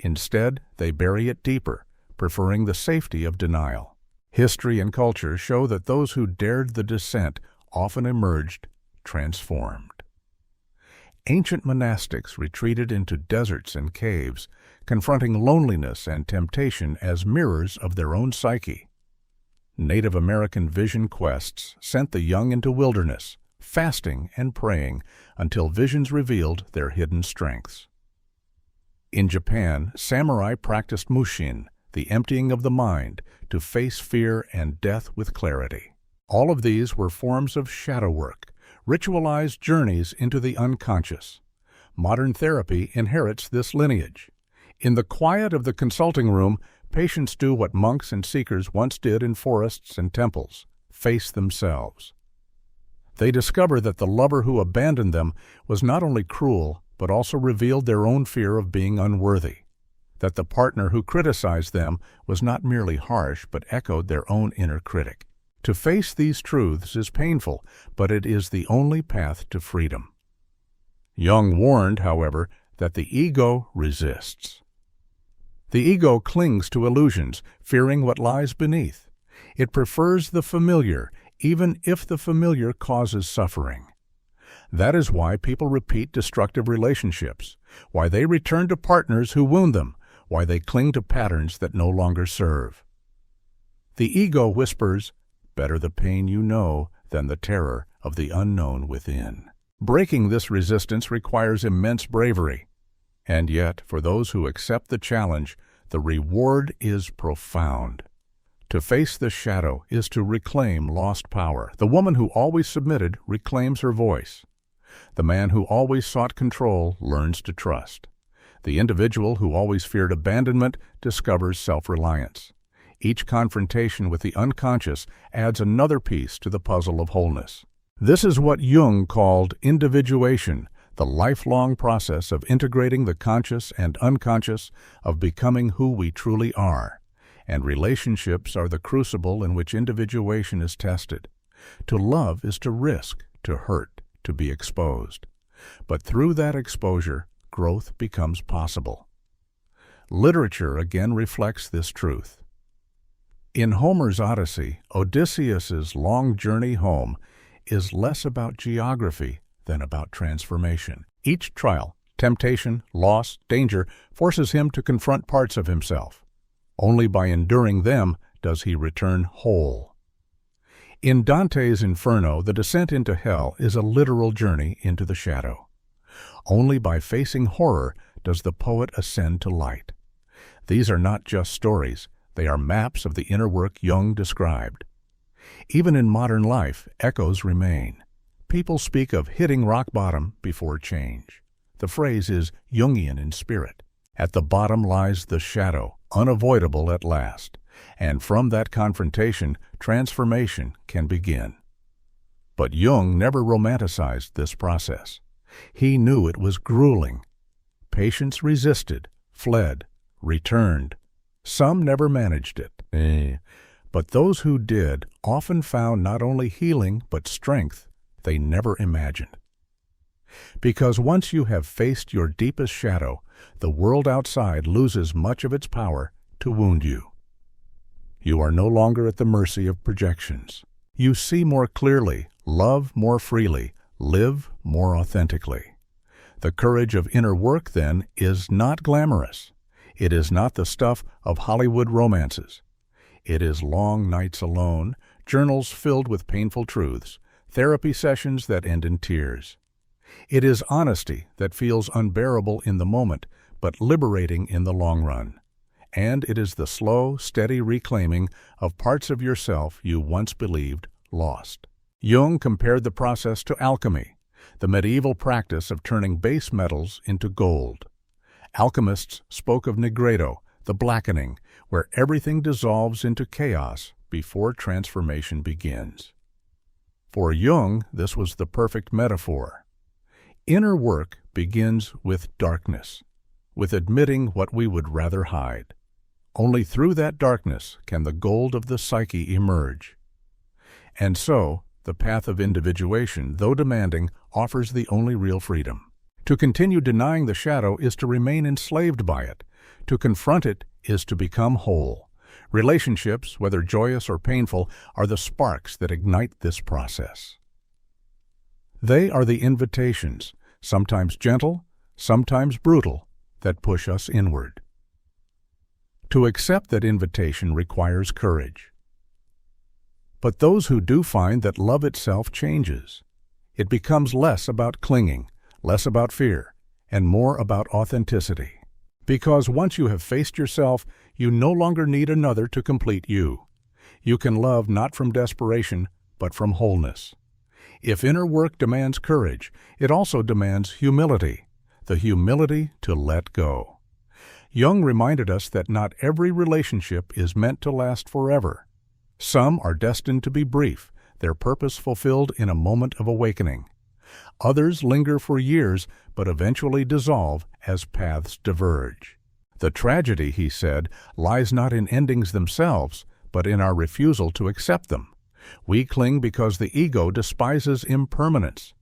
Instead, they bury it deeper, preferring the safety of denial. History and culture show that those who dared the descent often emerged transformed. Ancient monastics retreated into deserts and caves, confronting loneliness and temptation as mirrors of their own psyche. Native American vision quests sent the young into wilderness, fasting and praying until visions revealed their hidden strengths. In Japan, samurai practiced mushin, the emptying of the mind, to face fear and death with clarity. All of these were forms of shadow work, ritualized journeys into the unconscious. Modern therapy inherits this lineage. In the quiet of the consulting room, patients do what monks and seekers once did in forests and temples: face themselves. They discover that the lover who abandoned them was not only cruel, but also revealed their own fear of being unworthy. That the partner who criticized them was not merely harsh, but echoed their own inner critic. To face these truths is painful, but it is the only path to freedom. Jung warned, however, that the ego resists. The ego clings to illusions, fearing what lies beneath. It prefers the familiar, even if the familiar causes suffering. That is why people repeat destructive relationships, why they return to partners who wound them, why they cling to patterns that no longer serve. The ego whispers, "Better the pain you know than the terror of the unknown within." Breaking this resistance requires immense bravery. And yet, for those who accept the challenge, the reward is profound. To face the shadow is to reclaim lost power. The woman who always submitted reclaims her voice. The man who always sought control learns to trust. The individual who always feared abandonment discovers self-reliance. Each confrontation with the unconscious adds another piece to the puzzle of wholeness. This is what Jung called individuation, the lifelong process of integrating the conscious and unconscious, of becoming who we truly are. And relationships are the crucible in which individuation is tested. To love is to risk, to hurt, to be exposed. But through that exposure, growth becomes possible. Literature again reflects this truth. In Homer's Odyssey, Odysseus's long journey home is less about geography than about transformation. Each trial, temptation, loss, danger forces him to confront parts of himself. Only by enduring them does he return whole. In Dante's Inferno, the descent into hell is a literal journey into the shadow. Only by facing horror does the poet ascend to light. These are not just stories, they are maps of the inner work Jung described. Even in modern life, echoes remain. People speak of hitting rock bottom before change. The phrase is Jungian in spirit. At the bottom lies the shadow, unavoidable at last, and from that confrontation, transformation can begin. But Jung never romanticized this process. He knew it was grueling. Patients resisted, fled, returned. Some never managed it. But those who did often found not only healing but strength they never imagined. Because once you have faced your deepest shadow, the world outside loses much of its power to wound you. You are no longer at the mercy of projections. You see more clearly, love more freely, live more authentically. The courage of inner work, then, is not glamorous. It is not the stuff of Hollywood romances. It is long nights alone, journals filled with painful truths, therapy sessions that end in tears. It is honesty that feels unbearable in the moment, but liberating in the long run. And it is the slow, steady reclaiming of parts of yourself you once believed lost. Jung compared the process to alchemy, the medieval practice of turning base metals into gold. Alchemists spoke of nigredo, the blackening, where everything dissolves into chaos before transformation begins. For Jung, this was the perfect metaphor. Inner work begins with darkness, with admitting what we would rather hide. Only through that darkness can the gold of the psyche emerge. And so, the path of individuation, though demanding, offers the only real freedom. To continue denying the shadow is to remain enslaved by it. To confront it is to become whole. Relationships, whether joyous or painful, are the sparks that ignite this process. They are the invitations, sometimes gentle, sometimes brutal, that push us inward. To accept that invitation requires courage. But those who do find that love itself changes. It becomes less about clinging, less about fear, and more about authenticity. Because once you have faced yourself, you no longer need another to complete you. You can love not from desperation, but from wholeness. If inner work demands courage, it also demands humility, the humility to let go. Jung reminded us that not every relationship is meant to last forever. Some are destined to be brief, their purpose fulfilled in a moment of awakening. Others linger for years, but eventually dissolve as paths diverge. The tragedy, he said, lies not in endings themselves, but in our refusal to accept them. We cling because the ego despises impermanence.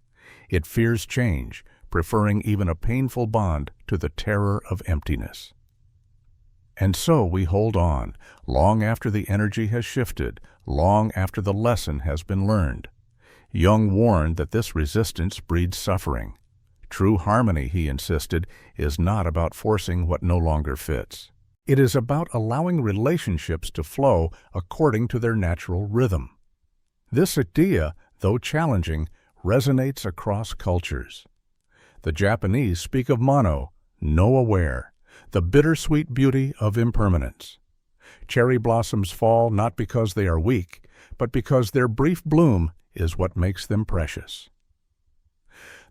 It fears change, preferring even a painful bond to the terror of emptiness. And so we hold on, long after the energy has shifted, long after the lesson has been learned. Jung warned that this resistance breeds suffering. True harmony, he insisted, is not about forcing what no longer fits. It is about allowing relationships to flow according to their natural rhythm. This idea, though challenging, resonates across cultures. The Japanese speak of mono, no aware, the bittersweet beauty of impermanence. Cherry blossoms fall not because they are weak, but because their brief bloom is what makes them precious.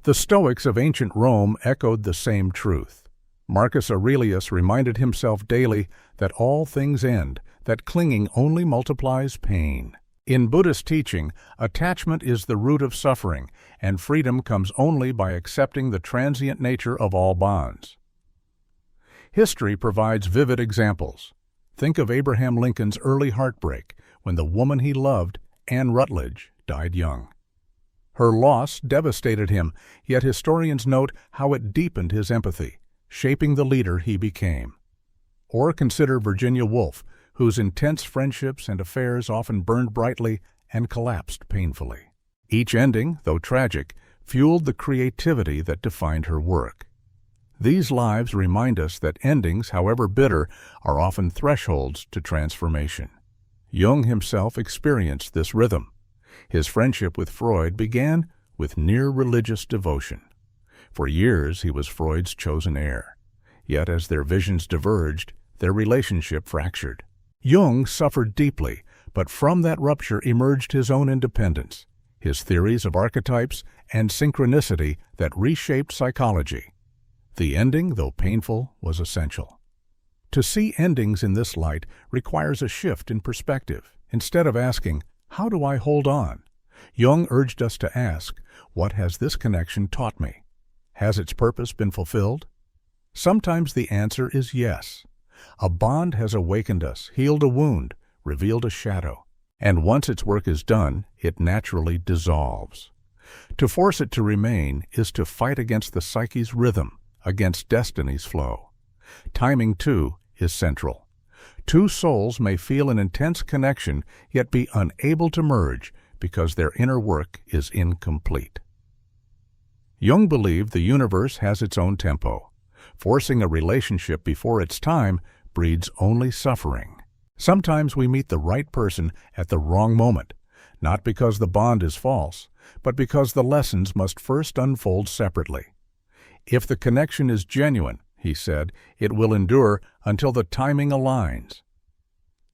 The Stoics of ancient Rome echoed the same truth. Marcus Aurelius reminded himself daily that all things end, that clinging only multiplies pain. In Buddhist teaching, attachment is the root of suffering, and freedom comes only by accepting the transient nature of all bonds. History provides vivid examples. Think of Abraham Lincoln's early heartbreak when the woman he loved, Anne Rutledge, died young. Her loss devastated him, yet historians note how it deepened his empathy, shaping the leader he became. Or consider Virginia Woolf, whose intense friendships and affairs often burned brightly and collapsed painfully. Each ending, though tragic, fueled the creativity that defined her work. These lives remind us that endings, however bitter, are often thresholds to transformation. Jung himself experienced this rhythm. His friendship with Freud began with near-religious devotion. For years he was Freud's chosen heir. Yet as their visions diverged, their relationship fractured. Jung suffered deeply, but from that rupture emerged his own independence, his theories of archetypes and synchronicity that reshaped psychology. The ending, though painful, was essential. To see endings in this light requires a shift in perspective. Instead of asking, "How do I hold on?" Jung urged us to ask, "What has this connection taught me? Has its purpose been fulfilled?" Sometimes the answer is yes. A bond has awakened us, healed a wound, revealed a shadow, and once its work is done, it naturally dissolves. To force it to remain is to fight against the psyche's rhythm, against destiny's flow. Timing, too, is central. Two souls may feel an intense connection, yet be unable to merge because their inner work is incomplete. Jung believed the universe has its own tempo. Forcing a relationship before its time breeds only suffering. Sometimes we meet the right person at the wrong moment, not because the bond is false, but because the lessons must first unfold separately. If the connection is genuine, he said, it will endure until the timing aligns.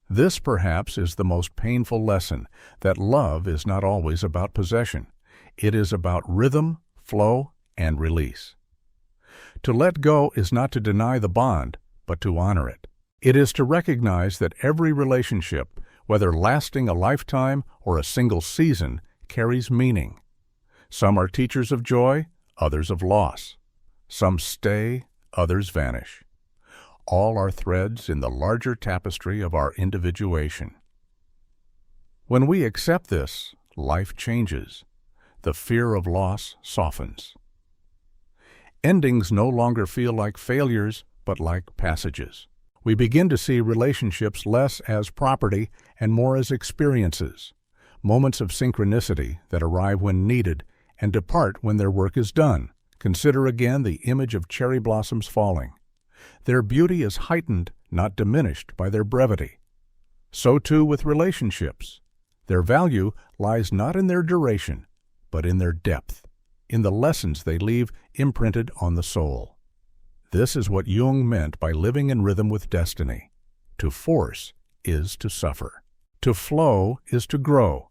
This perhaps is the most painful lesson, that love is not always about possession. It is about rhythm, flow, and release. To let go is not to deny the bond, but to honor it. It is to recognize that every relationship, whether lasting a lifetime or a single season, carries meaning. Some are teachers of joy, others of loss. Some stay, others vanish. All are threads in the larger tapestry of our individuation. When we accept this, life changes. The fear of loss softens. Endings no longer feel like failures, but like passages. We begin to see relationships less as property and more as experiences, moments of synchronicity that arrive when needed and depart when their work is done. Consider again the image of cherry blossoms falling. Their beauty is heightened, not diminished, by their brevity. So too with relationships. Their value lies not in their duration, but in their depth, in the lessons they leave imprinted on the soul. This is what Jung meant by living in rhythm with destiny. To force is to suffer. To flow is to grow.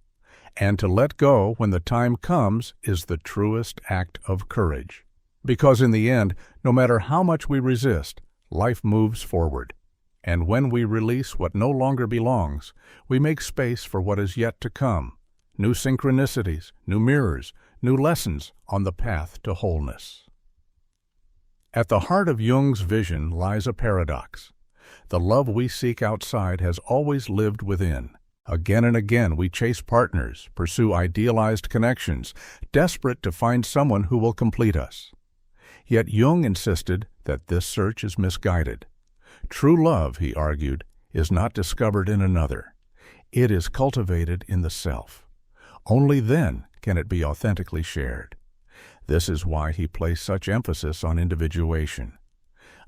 And to let go when the time comes is the truest act of courage. Because in the end, no matter how much we resist, life moves forward. And when we release what no longer belongs, we make space for what is yet to come. New synchronicities, new mirrors, new lessons on the path to wholeness. At the heart of Jung's vision lies a paradox. The love we seek outside has always lived within. Again and again we chase partners, pursue idealized connections, desperate to find someone who will complete us. Yet Jung insisted that this search is misguided. True love, he argued, is not discovered in another. It is cultivated in the self. Only then can it be authentically shared. This is why he placed such emphasis on individuation.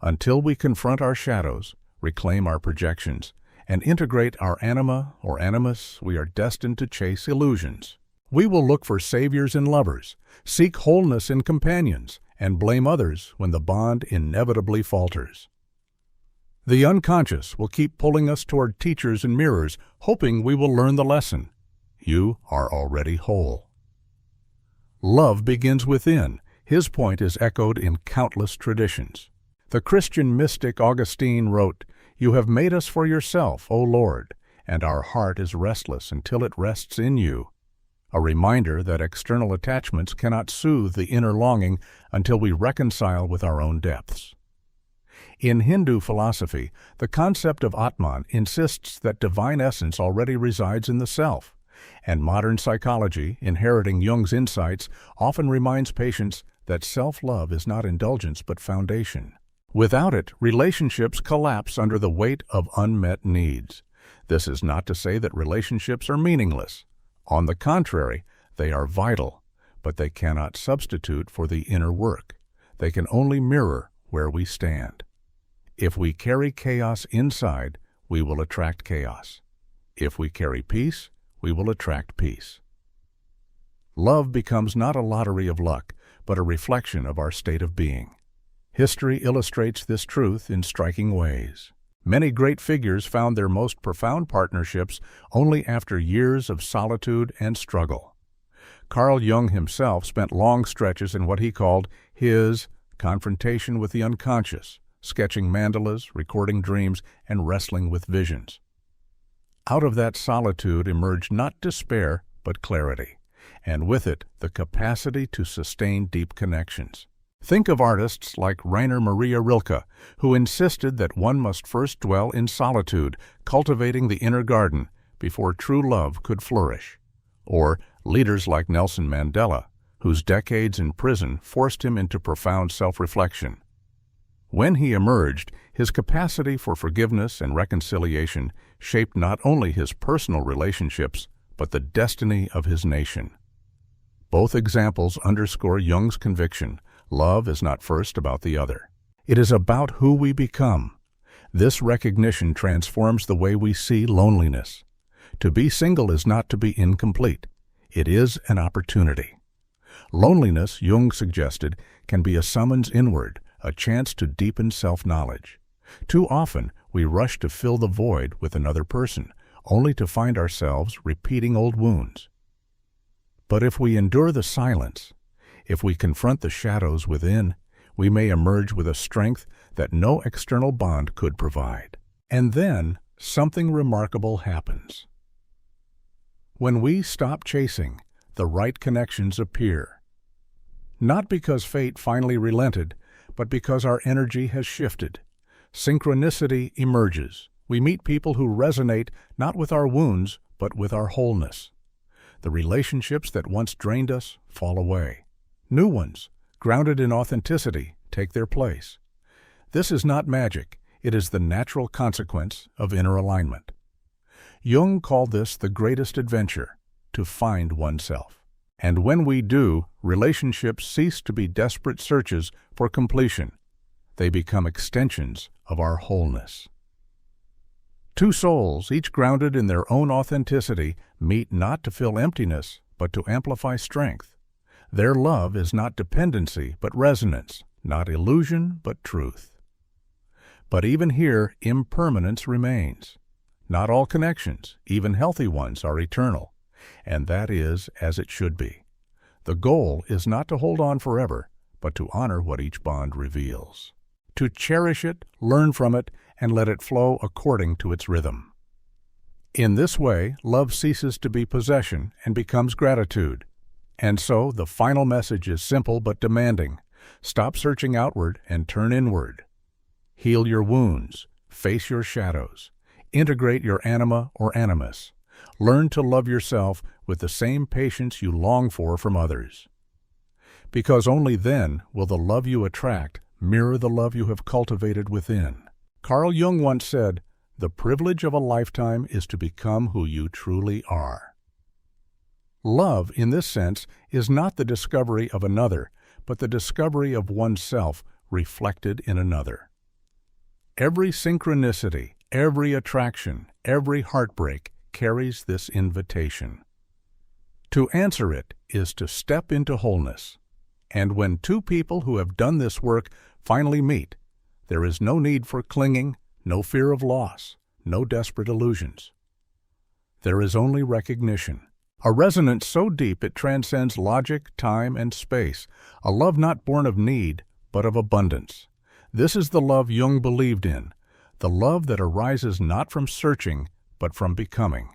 Until we confront our shadows, reclaim our projections, and integrate our anima or animus, we are destined to chase illusions. We will look for saviors in lovers, seek wholeness in companions, and blame others when the bond inevitably falters. The unconscious will keep pulling us toward teachers and mirrors, hoping we will learn the lesson. You are already whole. Love begins within. His point is echoed in countless traditions. The Christian mystic Augustine wrote, "You have made us for yourself, O Lord, and our heart is restless until it rests in you." A reminder that external attachments cannot soothe the inner longing until we reconcile with our own depths. In Hindu philosophy, the concept of Atman insists that divine essence already resides in the self, and modern psychology, inheriting Jung's insights, often reminds patients that self-love is not indulgence but foundation. Without it, relationships collapse under the weight of unmet needs. This is not to say that relationships are meaningless. On the contrary, they are vital, but they cannot substitute for the inner work. They can only mirror where we stand. If we carry chaos inside, we will attract chaos. If we carry peace, we will attract peace. Love becomes not a lottery of luck, but a reflection of our state of being. History illustrates this truth in striking ways. Many great figures found their most profound partnerships only after years of solitude and struggle. Carl Jung himself spent long stretches in what he called his confrontation with the unconscious, sketching mandalas, recording dreams, and wrestling with visions. Out of that solitude emerged not despair, but clarity, and with it the capacity to sustain deep connections. Think of artists like Rainer Maria Rilke, who insisted that one must first dwell in solitude, cultivating the inner garden, before true love could flourish. Or leaders like Nelson Mandela, whose decades in prison forced him into profound self-reflection. When he emerged, his capacity for forgiveness and reconciliation shaped not only his personal relationships, but the destiny of his nation. Both examples underscore Jung's conviction: love is not first about the other. It is about who we become. This recognition transforms the way we see loneliness. To be single is not to be incomplete. It is an opportunity. Loneliness, Jung suggested, can be a summons inward, a chance to deepen self-knowledge. Too often, we rush to fill the void with another person, only to find ourselves repeating old wounds. But if we endure the silence, if we confront the shadows within, we may emerge with a strength that no external bond could provide. And then, something remarkable happens. When we stop chasing, the right connections appear. Not because fate finally relented, but because our energy has shifted. Synchronicity emerges. We meet people who resonate not with our wounds, but with our wholeness. The relationships that once drained us fall away. New ones, grounded in authenticity, take their place. This is not magic. It is the natural consequence of inner alignment. Jung called this the greatest adventure, to find oneself. And when we do, relationships cease to be desperate searches for completion. They become extensions of our wholeness. Two souls, each grounded in their own authenticity, meet not to fill emptiness, but to amplify strength. Their love is not dependency, but resonance, not illusion, but truth. But even here, impermanence remains. Not all connections, even healthy ones, are eternal, and that is as it should be. The goal is not to hold on forever, but to honor what each bond reveals. To cherish it, learn from it, and let it flow according to its rhythm. In this way, love ceases to be possession and becomes gratitude. And so, the final message is simple but demanding. Stop searching outward and turn inward. Heal your wounds, face your shadows, integrate your anima or animus, Learn to love yourself with the same patience you long for from others. Because only then will the love you attract mirror the love you have cultivated within. Carl Jung once said, "The privilege of a lifetime is to become who you truly are." Love, in this sense, is not the discovery of another, but the discovery of oneself reflected in another. Every synchronicity, every attraction, every heartbreak carries this invitation. To answer it is to step into wholeness. And when two people who have done this work finally meet, there is no need for clinging, no fear of loss, no desperate illusions. There is only recognition, a resonance so deep it transcends logic, time, and space, a love not born of need, but of abundance. This is the love Jung believed in, the love that arises not from searching, but from becoming.